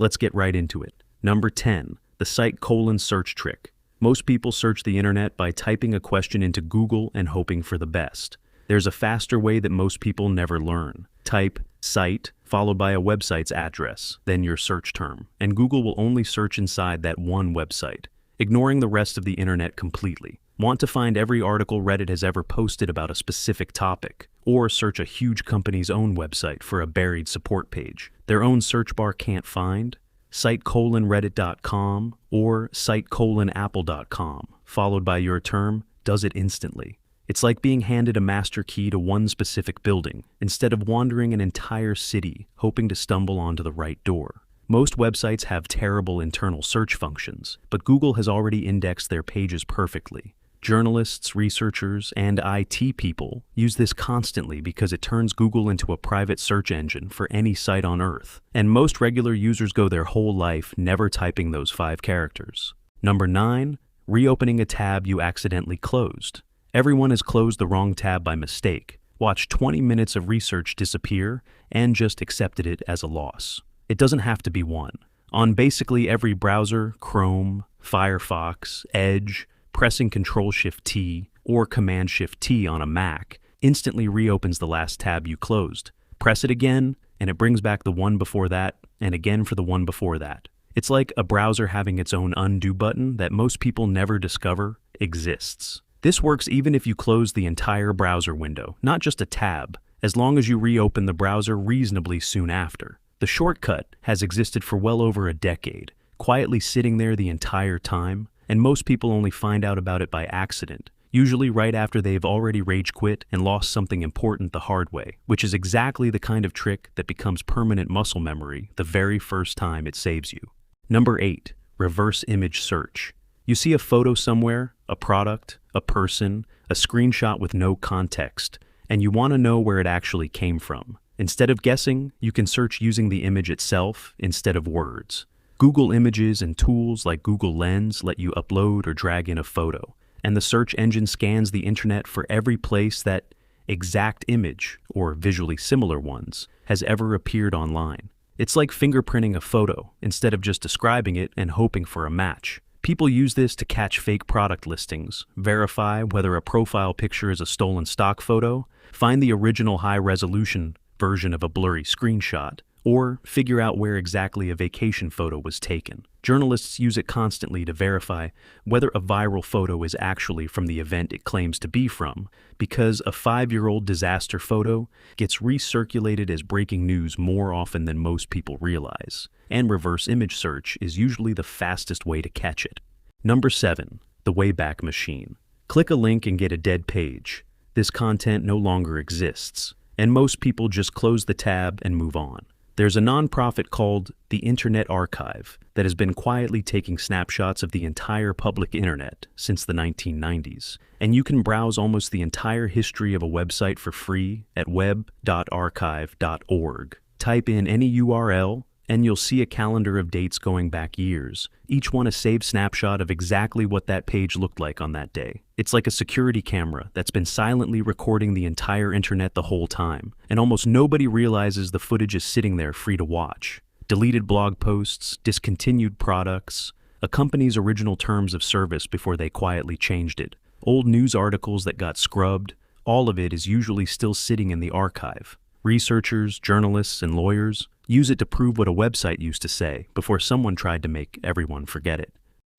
Let's get right into it. Number 10, the site colon search trick. Most people search the internet by typing a question into Google and hoping for the best. There's a faster way that most people never learn. Type site followed by a website's address, then your search term, and Google will only search inside that one website, ignoring the rest of the internet completely. Want to find every article Reddit has ever posted about a specific topic, or search a huge company's own website for a buried support page their own search bar can't find? Site:/reddit.com or site:/apple.com, followed by your term, does it instantly. It's like being handed a master key to one specific building, instead of wandering an entire city, hoping to stumble onto the right door. Most websites have terrible internal search functions, but Google has already indexed their pages perfectly. Journalists, researchers, and IT people use this constantly because it turns Google into a private search engine for any site on Earth, and most regular users go their whole life never typing those 5 characters. Number 9, reopening a tab you accidentally closed. Everyone has closed the wrong tab by mistake, watched 20 minutes of research disappear, and just accepted it as a loss. It doesn't have to be one. On basically every browser, Chrome, Firefox, Edge, pressing Ctrl-Shift-T or Command-Shift-T on a Mac instantly reopens the last tab you closed. Press it again, and it brings back the one before that, and again for the one before that. It's like a browser having its own undo button that most people never discover exists. This works even if you close the entire browser window, not just a tab, as long as you reopen the browser reasonably soon after. The shortcut has existed for well over a decade, quietly sitting there the entire time, and most people only find out about it by accident, usually right after they've already rage quit and lost something important the hard way, which is exactly the kind of trick that becomes permanent muscle memory the very first time it saves you. Number 8, reverse image search. You see a photo somewhere, a product, a person, a screenshot with no context, and you want to know where it actually came from. Instead of guessing, you can search using the image itself instead of words. Google Images and tools like Google Lens let you upload or drag in a photo, and the search engine scans the internet for every place that exact image, or visually similar ones, has ever appeared online. It's like fingerprinting a photo instead of just describing it and hoping for a match. People use this to catch fake product listings, verify whether a profile picture is a stolen stock photo, find the original high-resolution version of a blurry screenshot, or figure out where exactly a vacation photo was taken. Journalists use it constantly to verify whether a viral photo is actually from the event it claims to be from, because a 5-year-old disaster photo gets recirculated as breaking news more often than most people realize, and reverse image search is usually the fastest way to catch it. Number 7, the Wayback Machine. Click a link and get a dead page. This content no longer exists, and most people just close the tab and move on. There's a nonprofit called the Internet Archive that has been quietly taking snapshots of the entire public internet since the 1990s, and you can browse almost the entire history of a website for free at web.archive.org. Type in any URL, and you'll see a calendar of dates going back years, each one a saved snapshot of exactly what that page looked like on that day. It's like a security camera that's been silently recording the entire internet the whole time, and almost nobody realizes the footage is sitting there free to watch. Deleted blog posts, discontinued products, a company's original terms of service before they quietly changed it, old news articles that got scrubbed, all of it is usually still sitting in the archive. Researchers, journalists, and lawyers use it to prove what a website used to say before someone tried to make everyone forget it.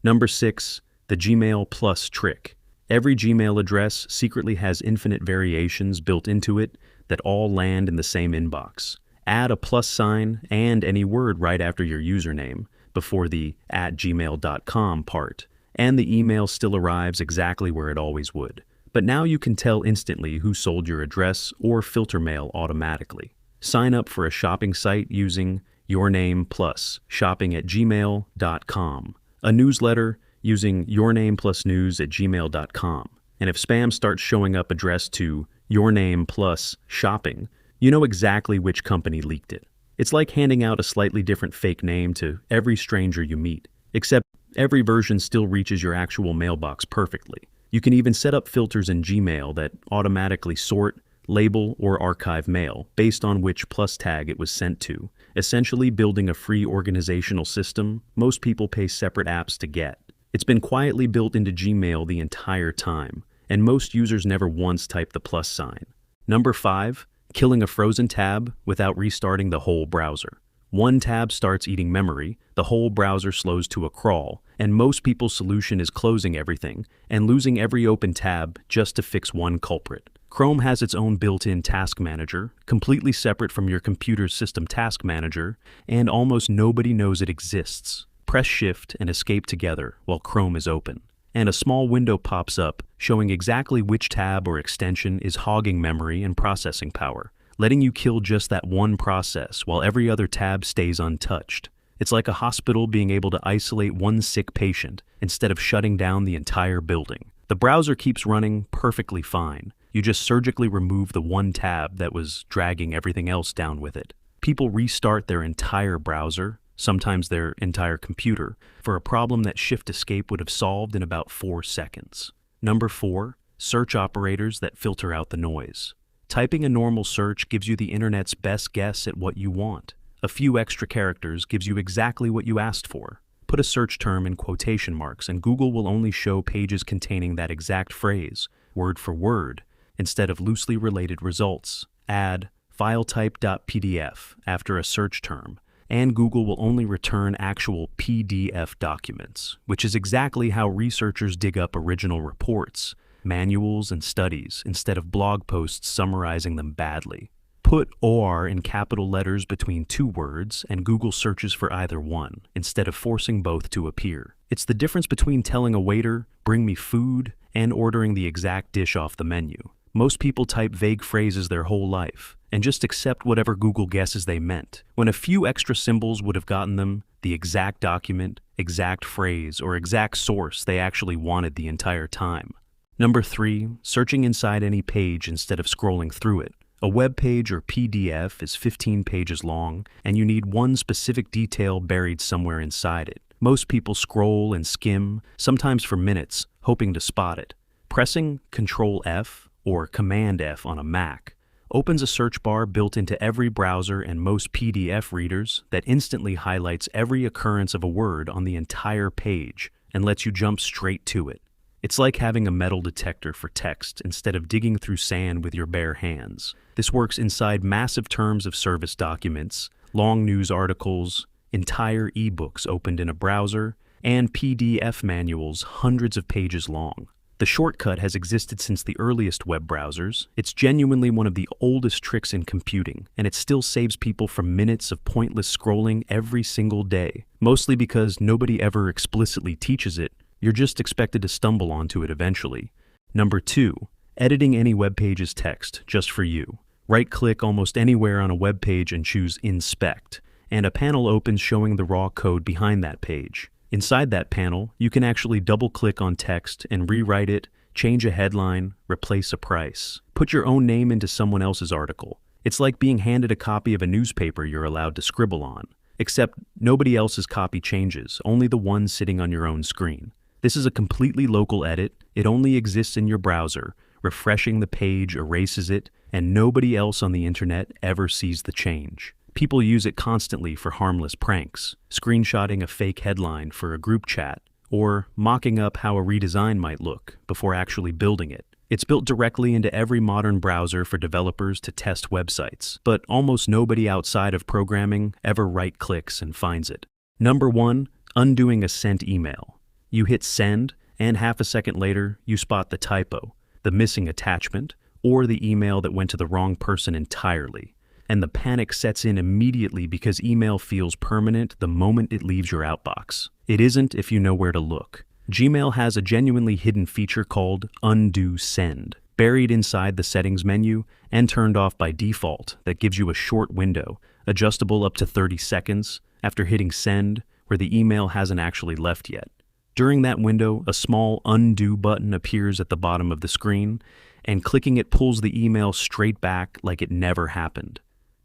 Number 6, the Gmail Plus trick. Every Gmail address secretly has infinite variations built into it that all land in the same inbox. Add a plus sign and any word right after your username before the @gmail.com part, and the email still arrives exactly where it always would. But now you can tell instantly who sold your address or filter mail automatically. Sign up for a shopping site using your name plus shopping@gmail.com, a newsletter using yournameplusnews@gmail.com, and if spam starts showing up addressed to your name plus shopping, you know exactly which company leaked it. It's like handing out a slightly different fake name to every stranger you meet, except every version still reaches your actual mailbox perfectly. You can even set up filters in Gmail that automatically sort, label, or archive mail based on which plus tag it was sent to, essentially building a free organizational system most people pay separate apps to get. It's been quietly built into Gmail the entire time, and most users never once type the plus sign. Number 5, killing a frozen tab without restarting the whole browser. One tab starts eating memory, the whole browser slows to a crawl, and most people's solution is closing everything and losing every open tab just to fix one culprit. Chrome has its own built-in task manager, completely separate from your computer's system task manager, and almost nobody knows it exists. Press Shift and Escape together while Chrome is open, and a small window pops up showing exactly which tab or extension is hogging memory and processing power, letting you kill just that one process while every other tab stays untouched. It's like a hospital being able to isolate one sick patient instead of shutting down the entire building. The browser keeps running perfectly fine. You just surgically remove the one tab that was dragging everything else down with it. People restart their entire browser, sometimes their entire computer, for a problem that Shift Escape would have solved in about 4 seconds. Number 4, search operators that filter out the noise. Typing a normal search gives you the internet's best guess at what you want. A few extra characters gives you exactly what you asked for. Put a search term in quotation marks and Google will only show pages containing that exact phrase, word for word, instead of loosely related results. Add filetype.pdf after a search term, and Google will only return actual PDF documents, which is exactly how researchers dig up original reports, manuals, and studies instead of blog posts summarizing them badly. Put OR in capital letters between 2 words and Google searches for either one, instead of forcing both to appear. It's the difference between telling a waiter, "Bring me food," and ordering the exact dish off the menu. Most people type vague phrases their whole life and just accept whatever Google guesses they meant, when a few extra symbols would have gotten them the exact document, exact phrase, or exact source they actually wanted the entire time. Number 3, searching inside any page instead of scrolling through it. A web page or PDF is 15 pages long, and you need one specific detail buried somewhere inside it. Most people scroll and skim, sometimes for minutes, hoping to spot it. Pressing Control F or Command F on a Mac opens a search bar built into every browser and most PDF readers that instantly highlights every occurrence of a word on the entire page and lets you jump straight to it. It's like having a metal detector for text instead of digging through sand with your bare hands. This works inside massive terms of service documents, long news articles, entire ebooks opened in a browser, and PDF manuals hundreds of pages long. The shortcut has existed since the earliest web browsers. It's genuinely one of the oldest tricks in computing, and it still saves people from minutes of pointless scrolling every single day, mostly because nobody ever explicitly teaches it. You're just expected to stumble onto it eventually. Number 2, editing any web page's text just for you. Right-click almost anywhere on a web page and choose Inspect, and a panel opens showing the raw code behind that page. Inside that panel, you can actually double-click on text and rewrite it, change a headline, replace a price. Put your own name into someone else's article. It's like being handed a copy of a newspaper you're allowed to scribble on, except nobody else's copy changes, only the one sitting on your own screen. This is a completely local edit. It only exists in your browser. Refreshing the page erases it, and nobody else on the internet ever sees the change. People use it constantly for harmless pranks, screenshotting a fake headline for a group chat, or mocking up how a redesign might look before actually building it. It's built directly into every modern browser for developers to test websites, but almost nobody outside of programming ever right-clicks and finds it. Number 1, undoing a sent email. You hit send, and half a second later, you spot the typo, the missing attachment, or the email that went to the wrong person entirely. And the panic sets in immediately because email feels permanent the moment it leaves your outbox. It isn't if you know where to look. Gmail has a genuinely hidden feature called Undo Send, buried inside the settings menu and turned off by default, that gives you a short window, adjustable up to 30 seconds, after hitting send, where the email hasn't actually left yet. During that window, a small undo button appears at the bottom of the screen, and clicking it pulls the email straight back like it never happened.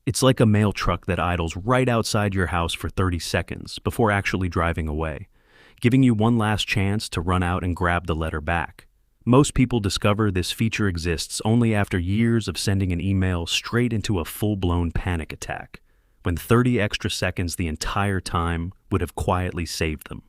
It's like a mail truck that idles right outside your house for 30 seconds before actually driving away, giving you one last chance to run out and grab the letter back. Most people discover this feature exists only after years of sending an email straight into a full-blown panic attack. when 30 extra seconds the entire time would have quietly saved them.